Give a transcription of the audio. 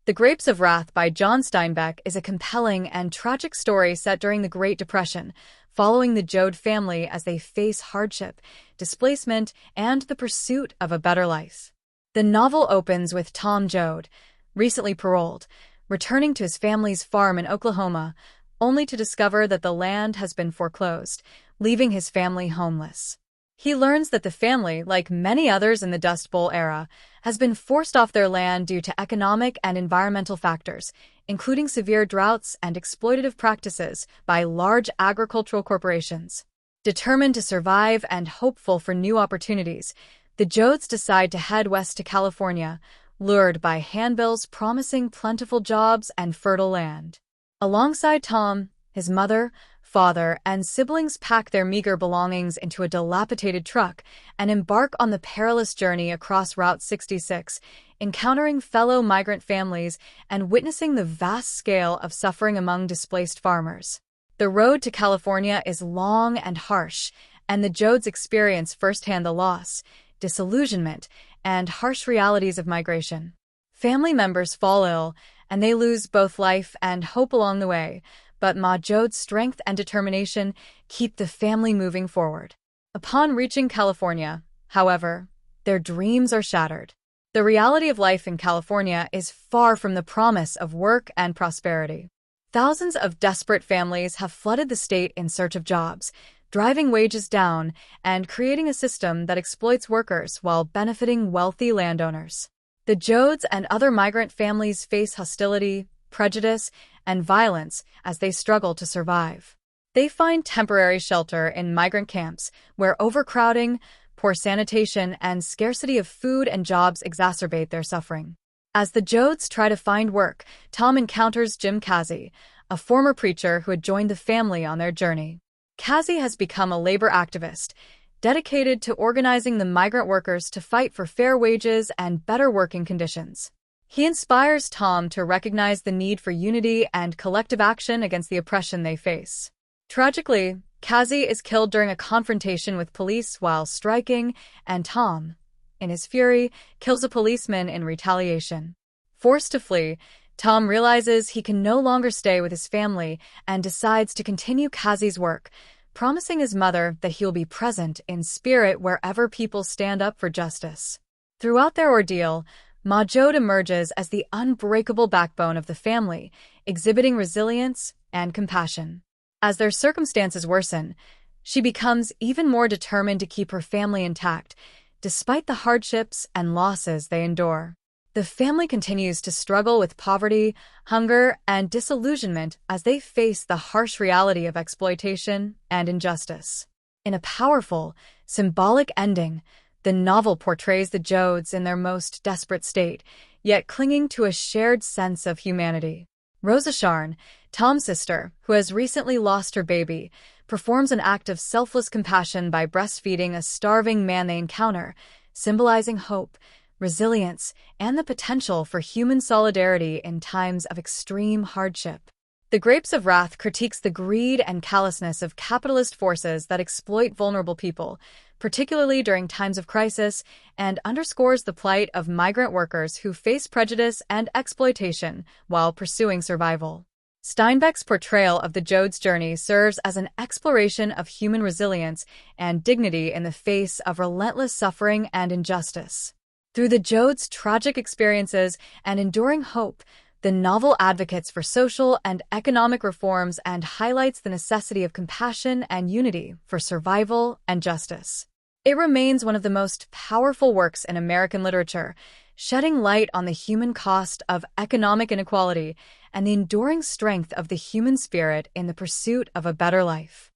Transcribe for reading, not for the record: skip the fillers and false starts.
The Grapes of Wrath by John Steinbeck is a compelling and tragic story set during the Great Depression, following the Joad family as they face hardship, displacement, and the pursuit of a better life. The novel opens with Tom Joad, recently paroled, returning to his family's farm in Oklahoma, only to discover that the land has been foreclosed, leaving his family homeless. He learns that the family, like many others in the Dust Bowl era, has been forced off their land due to economic and environmental factors, including severe droughts and exploitative practices by large agricultural corporations. Determined to survive and hopeful for new opportunities, the Joads decide to head west to California, lured by handbills promising plentiful jobs and fertile land. Alongside Tom, his mother, father, and siblings pack their meager belongings into a dilapidated truck and embark on the perilous journey across Route 66, encountering fellow migrant families and witnessing the vast scale of suffering among displaced farmers. The road to California is long and harsh, and the Joads experience firsthand the loss, disillusionment, and harsh realities of migration. Family members fall ill, and they lose both life and hope along the way, but Ma Joad's strength and determination keep the family moving forward. Upon reaching California, however, their dreams are shattered. The reality of life in California is far from the promise of work and prosperity. Thousands of desperate families have flooded the state in search of jobs, driving wages down and creating a system that exploits workers while benefiting wealthy landowners. The Joads and other migrant families face hostility, prejudice, and violence as they struggle to survive. They find temporary shelter in migrant camps, where overcrowding, poor sanitation, and scarcity of food and jobs exacerbate their suffering. As the Joads try to find work, Tom encounters Jim Kazi, a former preacher who had joined the family on their journey. Kazi has become a labor activist, dedicated to organizing the migrant workers to fight for fair wages and better working conditions. He inspires Tom to recognize the need for unity and collective action against the oppression they face. Tragically, Kazi is killed during a confrontation with police while striking, and Tom, in his fury, kills a policeman in retaliation. Forced to flee, Tom realizes he can no longer stay with his family and decides to continue Kazi's work, promising his mother that he'll be present in spirit wherever people stand up for justice. Throughout their ordeal, Ma Joad emerges as the unbreakable backbone of the family, exhibiting resilience and compassion. As their circumstances worsen, she becomes even more determined to keep her family intact, despite the hardships and losses they endure. The family continues to struggle with poverty, hunger, and disillusionment as they face the harsh reality of exploitation and injustice. In a powerful, symbolic ending, the novel portrays the Joads in their most desperate state, yet clinging to a shared sense of humanity. Rosa Sharn, Tom's sister, who has recently lost her baby, performs an act of selfless compassion by breastfeeding a starving man they encounter, symbolizing hope, resilience, and the potential for human solidarity in times of extreme hardship. The Grapes of Wrath critiques the greed and callousness of capitalist forces that exploit vulnerable people, particularly during times of crisis, and underscores the plight of migrant workers who face prejudice and exploitation while pursuing survival. Steinbeck's portrayal of the Joad's journey serves as an exploration of human resilience and dignity in the face of relentless suffering and injustice. Through the Joad's tragic experiences and enduring hope, the novel advocates for social and economic reforms and highlights the necessity of compassion and unity for survival and justice. It remains one of the most powerful works in American literature, shedding light on the human cost of economic inequality and the enduring strength of the human spirit in the pursuit of a better life.